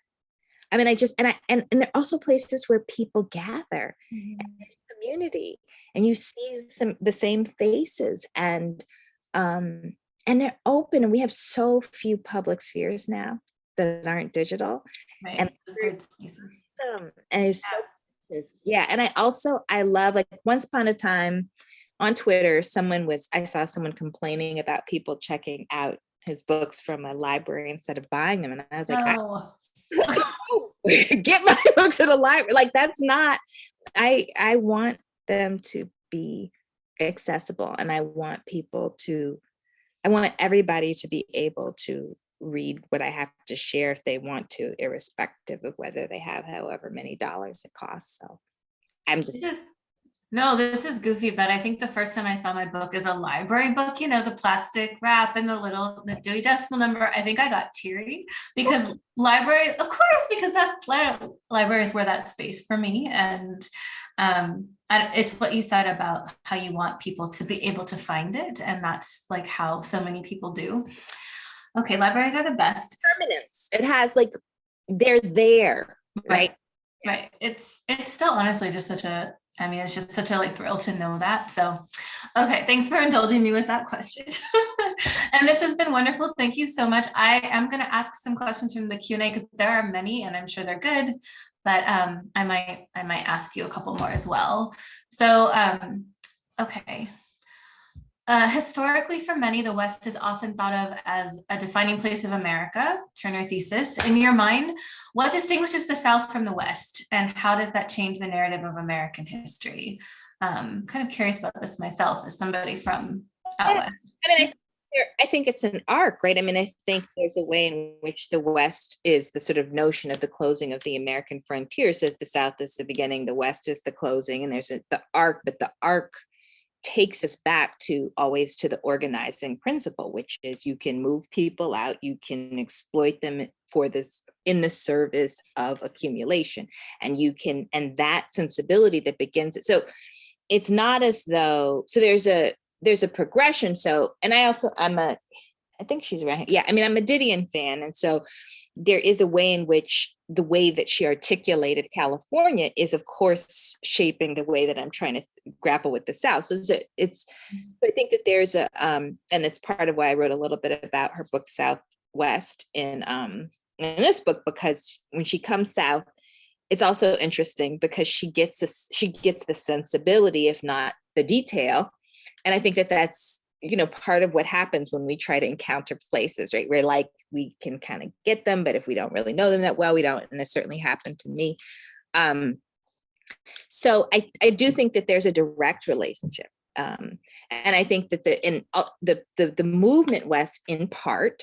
and they're also places where people gather, and there's community, and you see the same faces, and they're open, and we have so few public spheres now that aren't digital, right. And it's so, yeah. And I love, like, once upon a time on Twitter, I saw someone complaining about people checking out his books from a library instead of buying them. And I was like, get my books at a library. Like, that's not, I want them to be accessible, and I want everybody to be able to read what I have to share if they want to, irrespective of whether they have however many dollars it costs. So I'm just... No, this is goofy, but I think the first time I saw my book as a library book, the plastic wrap and the Dewey Decimal Number, I think I got teary because libraries were that space for me. And it's what you said about how you want people to be able to find it. And that's like how so many people do. Okay, libraries are the best. Permanence. It has, like, they're there, right? Right. It's still honestly just it's just such a like thrill to know that. So, okay, thanks for indulging me with that question. And this has been wonderful. Thank you so much. I am going to ask some questions from the Q&A because there are many, and I'm sure they're good. But I might ask you a couple more as well. So, okay. Historically, for many, the West is often thought of as a defining place of America, Turner thesis. In your mind, what distinguishes the South from the West, and how does that change the narrative of American history? Kind of curious about this myself as somebody from out West. I mean, I think it's an arc, right? I mean, I think there's a way in which the West is the sort of notion of the closing of the American frontier. So the South is the beginning, the West is the closing, and there's the arc, but the arc takes us back to always to the organizing principle, which is you can move people out, you can exploit them for this in the service of accumulation, and you can, and that sensibility that begins it. So it's not as though, so there's a progression. So, and I think she's around here. Yeah, I mean, I'm a Didion fan, and so there is a way in which the way that she articulated California is, of course, shaping the way that I'm trying to grapple with the South. So I think that there's and it's part of why I wrote a little bit about her book Southwest in this book, because when she comes south, it's also interesting because she gets the sensibility, if not the detail. And I think that that's, part of what happens when we try to encounter places, right? We're like, we can kind of get them, but if we don't really know them that well, we don't. And it certainly happened to me. So I do think that there's a direct relationship. And I think that the movement West in part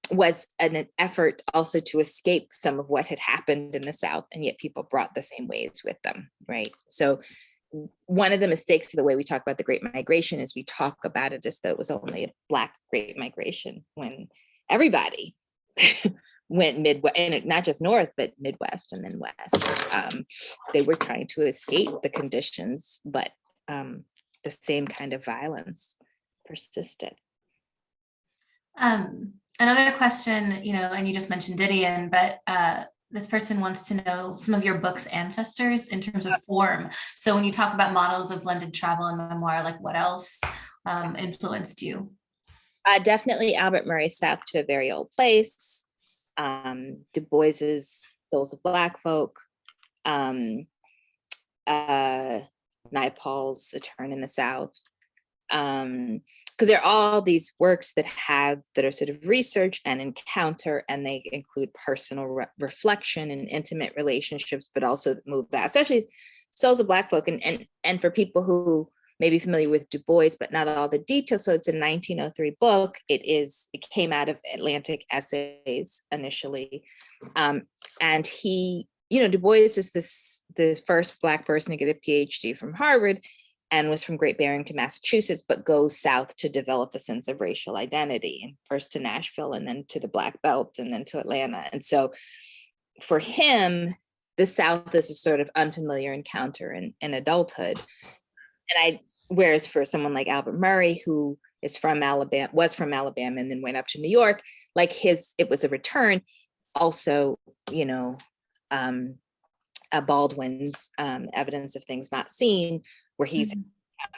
was an effort also to escape some of what had happened in the South, and yet people brought the same ways with them, right? So one of the mistakes of the way we talk about the Great Migration is we talk about it as though it was only a Black Great Migration, when everybody went Midwest, and not just North, but Midwest and then West. They were trying to escape the conditions, but the same kind of violence persisted. Another question, and you just mentioned Didion, but this person wants to know some of your book's ancestors in terms of form. So when you talk about models of blended travel and memoir, like what else influenced you? Definitely Albert Murray's South to a Very Old Place, Du Bois's Souls of Black Folk, Naipaul's A Turn in the South. Because there are all these works that are sort of research and encounter, and they include personal reflection and intimate relationships, but also move that, especially Souls of Black Folk. And for people who may be familiar with Du Bois, but not all the details. So it's a 1903 book. It came out of Atlantic Essays initially. And he, Du Bois is the first Black person to get a PhD from Harvard, and was from Great Barrington, Massachusetts, but goes south to develop a sense of racial identity, and first to Nashville, and then to the Black Belt, and then to Atlanta. And so for him, the South is a sort of unfamiliar encounter in adulthood. And whereas for someone like Albert Murray, who was from Alabama, and then went up to New York, it was a return. Also, Baldwin's Evidence of Things Not Seen, where he's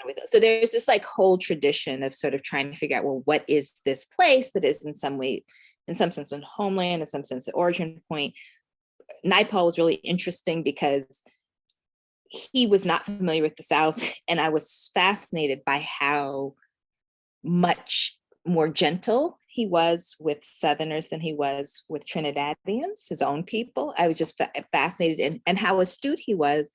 with us. So there's this whole tradition of sort of trying to figure out, well, what is this place that is in some sense a homeland, in some sense an origin point. Naipaul was really interesting because he was not familiar with the South, and I was fascinated by how much more gentle he was with Southerners than he was with Trinidadians, his own people. I was just fascinated and how astute he was,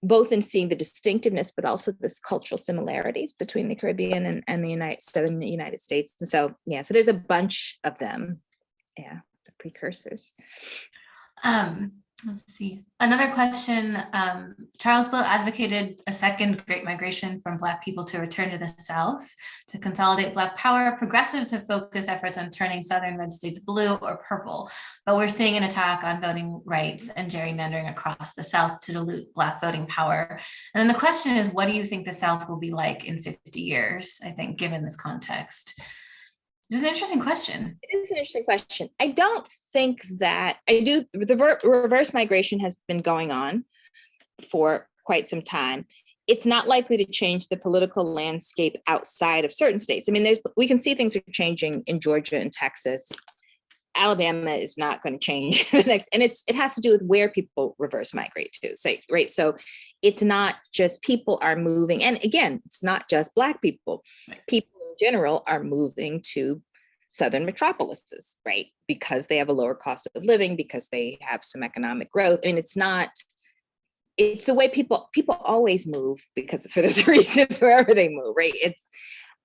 both in seeing the distinctiveness, but also this cultural similarities between the Caribbean and the Southern United States. And so, so there's a bunch of them, the precursors. Let's see. Another question. Charles Bill advocated a second Great Migration from Black people to return to the South to consolidate Black power. Progressives have focused efforts on turning Southern red states blue or purple, but we're seeing an attack on voting rights and gerrymandering across the South to dilute Black voting power. And then the question is, what do you think the South will be like in 50 years, I think, given this context? It's an interesting question. It is an interesting question. I don't think that the reverse migration has been going on for quite some time. It's not likely to change the political landscape outside of certain states. I mean, we can see things are changing in Georgia and Texas Alabama is not going to change the next, and it has to do with where people reverse migrate to. So, right. So it's not just people are moving. And again, it's not just Black people. People in general are moving to Southern metropolises, right? Because they have a lower cost of living, because they have some economic growth. I mean, it's the way people always move, because it's for those reasons wherever they move, right? It's,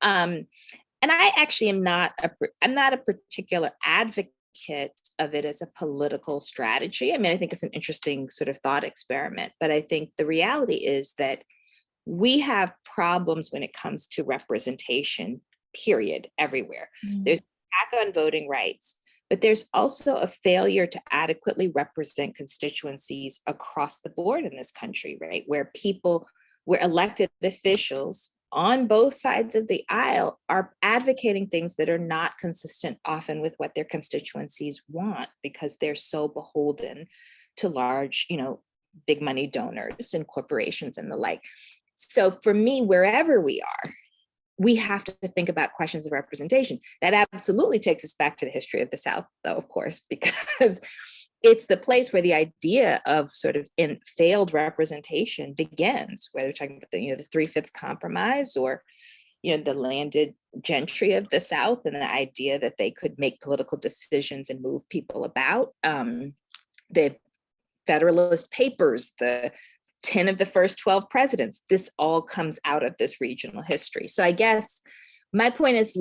and I actually am not a particular advocate of it as a political strategy. I mean, I think it's an interesting sort of thought experiment, but I think the reality is that we have problems when it comes to representation, period, everywhere. There's an attack on voting rights, but there's also a failure to adequately represent constituencies across the board in this country, right? Where elected officials on both sides of the aisle are advocating things that are not consistent often with what their constituencies want, because they're so beholden to large, big money donors and corporations and the like. So for me, wherever we are, we have to think about questions of representation. That absolutely takes us back to the history of the South, though, of course, because it's the place where the idea of sort of failed representation begins, whether we're talking about the 3/5 compromise or, the landed gentry of the South and the idea that they could make political decisions and move people about. The Federalist Papers, the 10 of the first 12 presidents, this all comes out of this regional history. So I guess my point is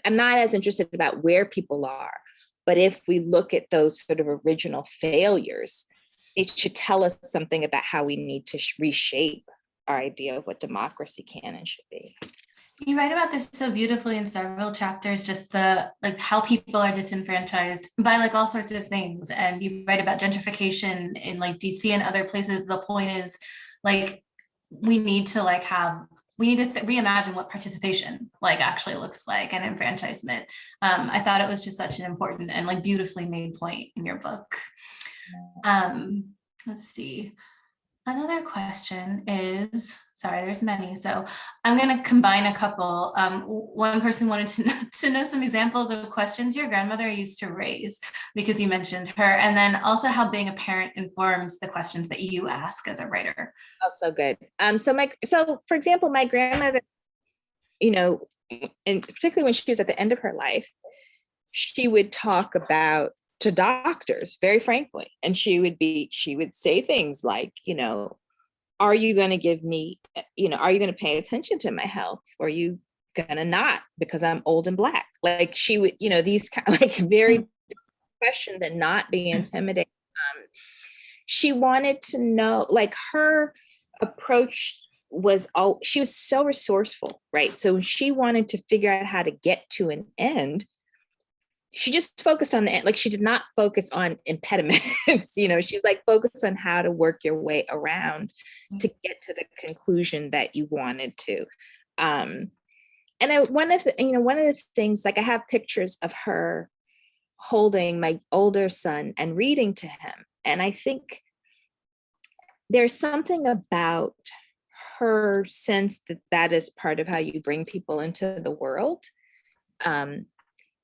I'm not as interested about where people are, but if we look at those sort of original failures, it should tell us something about how we need to reshape our idea of what democracy can and should be. You write about this so beautifully in several chapters, just how people are disenfranchised by all sorts of things. And you write about gentrification in DC and other places. The point is we need to reimagine what participation actually looks like, and enfranchisement. I thought it was just such an important and beautifully made point in your book. Let's see. Another question is, sorry, there's many, so I'm going to combine a couple. One person wanted to know some examples of questions your grandmother used to raise, because you mentioned her, and then also how being a parent informs the questions that you ask as a writer. Oh, so good. So for example, my grandmother, and particularly when she was at the end of her life, she would talk to doctors very frankly, and she would say things like, are you going to give me, are you going to pay attention to my health, or are you going to not, because I'm old and Black? She would, these very questions, and not be intimidated. She wanted to know, her approach she was so resourceful, right? So she wanted to figure out how to get to an end. She just focused on the end. She did not focus on impediments. She's focused on how to work your way around to get to the conclusion that you wanted to. And one of the things, I have pictures of her holding my older son and reading to him. And I think there's something about her sense that is part of how you bring people into the world.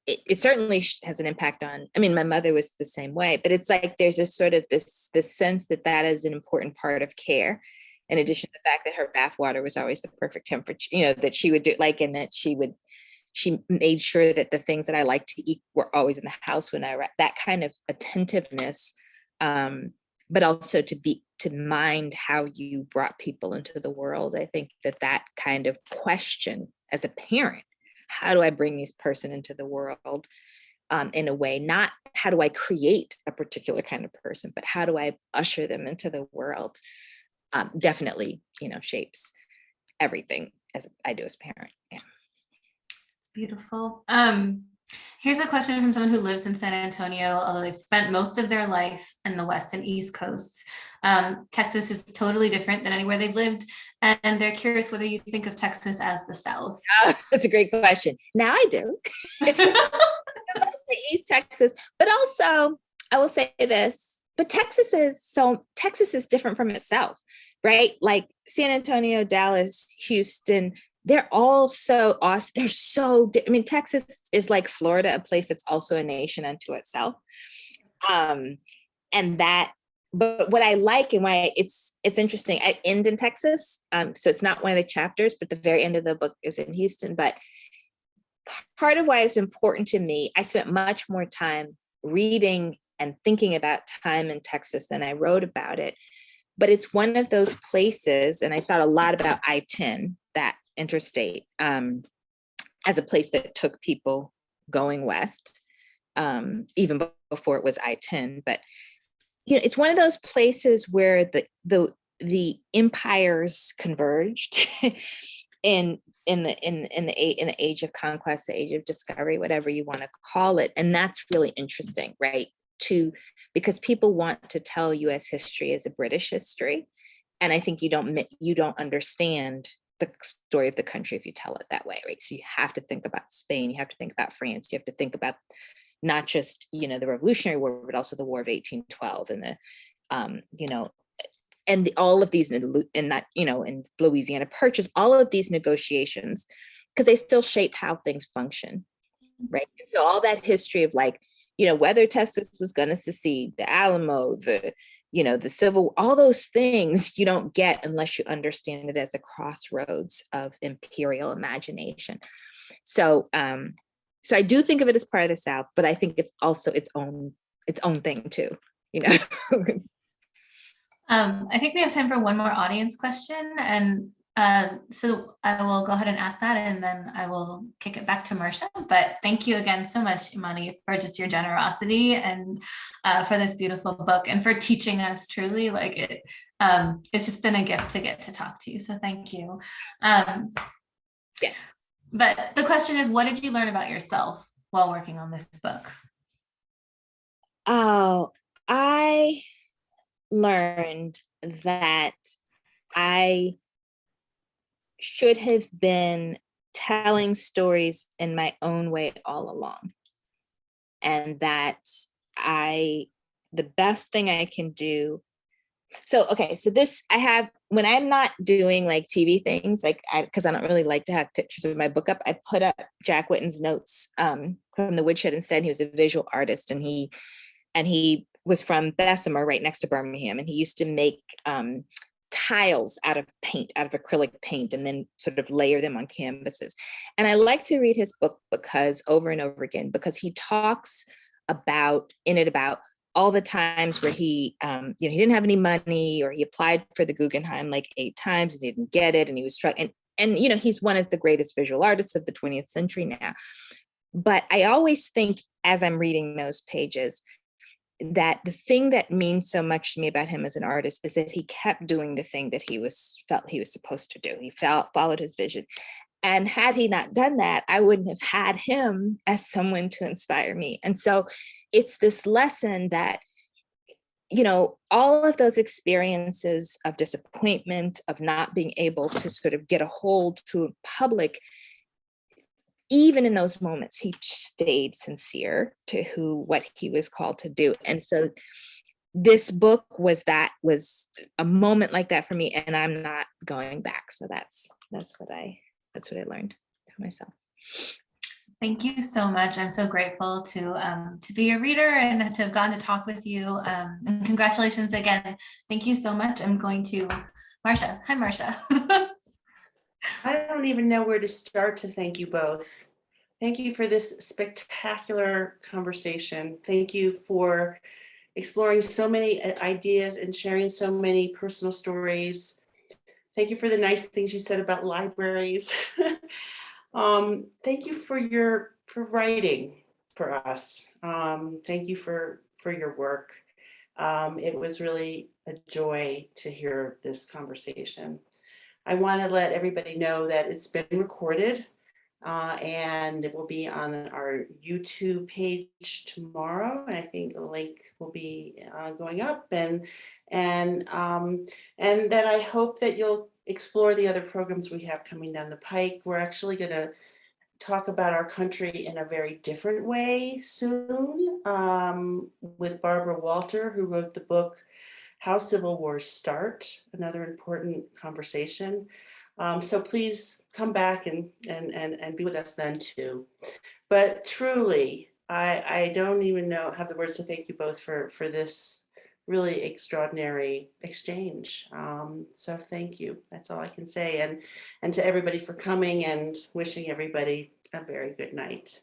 It certainly has an impact on, my mother was the same way, but it's there's a sort of this sense that is an important part of care, in addition to the fact that her bathwater was always the perfect temperature, that she would do, and that she made sure that the things that I like to eat were always in the house when I read, that kind of attentiveness, but also to mind how you brought people into the world. I think that kind of question as a parent, how do I bring this person into the world in a way, not how do I create a particular kind of person, but how do I usher them into the world? Definitely, shapes everything as I do as a parent. Yeah. It's beautiful. Here's a question from someone who lives in San Antonio, although they've spent most of their life in the West and East Coasts. Texas is totally different than anywhere they've lived, and they're curious whether you think of Texas as the South. Oh, that's a great question. Now I do. East Texas, but also I will say this, but Texas is different from itself, right? San Antonio, Dallas, Houston, they're all so awesome. They're so, I mean, Texas is like Florida, a place that's also a nation unto itself. And that, but what I like and why it's interesting, I end in Texas. So it's not one of the chapters, but the very end of the book is in Houston. But part of why it's important to me, I spent much more time reading and thinking about time in Texas than I wrote about it. But it's one of those places, and I thought a lot about I-10, that interstate, as a place that took people going west, even before it was I-10. But you know, it's one of those places where the empires converged in the age of conquest, the age of discovery, whatever you want to call it. And that's really interesting, right? Because people want to tell US history as a British history. And I think you don't understand the story of the country if you tell it that way, right? So you have to think about Spain, you have to think about France, you have to think about not just, you know, the Revolutionary War, but also the War of 1812 and the, you know, and all of these, and not, you know, in Louisiana Purchase, all of these negotiations, because they still shape how things function, right? And so all that history of, like, you know, whether Texas was going to secede, the Alamo, the, you know, the Civil, all those things you don't get unless you understand it as a crossroads of imperial imagination. So, so I do think of it as part of the South, but I think it's also its own thing too, you know. I think we have time for one more audience question, and so I will go ahead and ask that, and then I will kick it back to Marcia. But thank you again so much, Imani, for just your generosity and for this beautiful book and for teaching us truly. Like it's just been a gift to get to talk to you. So thank you. Yeah. But the question is, what did you learn about yourself while working on this book? Oh, I learned that I should have been telling stories in my own way all along. And that the best thing I can do. So, okay, so this, I have, when I'm not doing like TV things, like, because I don't really like to have pictures of my book up, I put up Jack Whitten's notes from the Woodshed and said he was a visual artist, and he was from Bessemer, right next to Birmingham, and he used to make tiles out of paint, out of acrylic paint, and then sort of layer them on canvases. And I like to read his book because over and over again, because he talks about all the times where he, you know, he didn't have any money, or he applied for the Guggenheim like 8 times and didn't get it, and he was struggling. And you know, he's one of the greatest visual artists of the 20th century now. But I always think, as I'm reading those pages, that the thing that means so much to me about him as an artist is that he kept doing the thing that he felt he was supposed to do. He followed his vision. And had he not done that, I wouldn't have had him as someone to inspire me. And so it's this lesson that, you know, all of those experiences of disappointment, of not being able to sort of get a hold to a public, even in those moments, he stayed sincere to what he was called to do. And so this book was a moment like that for me, and I'm not going back. So that's what I learned for myself. Thank you so much. I'm so grateful to be a reader and to have gotten to talk with you. And congratulations again. Thank you so much. I'm going to Marcia. Hi, Marcia. I don't even know where to start to thank you both. Thank you for this spectacular conversation. Thank you for exploring so many ideas and sharing so many personal stories. Thank you for the nice things you said about libraries. Thank you for writing for us. Thank you for your work. It was really a joy to hear this conversation. I want to let everybody know that it's been recorded and it will be on our YouTube page tomorrow. And I think the link will be going up, and that I hope that you'll explore the other programs we have coming down the pike. We're actually going to talk about our country in a very different way soon with Barbara Walter, who wrote the book How Civil Wars Start, another important conversation. So please come back and be with us then too. But truly, I don't even have the words to thank you both for this really extraordinary exchange. So thank you. That's all I can say. And to everybody for coming, and wishing everybody a very good night.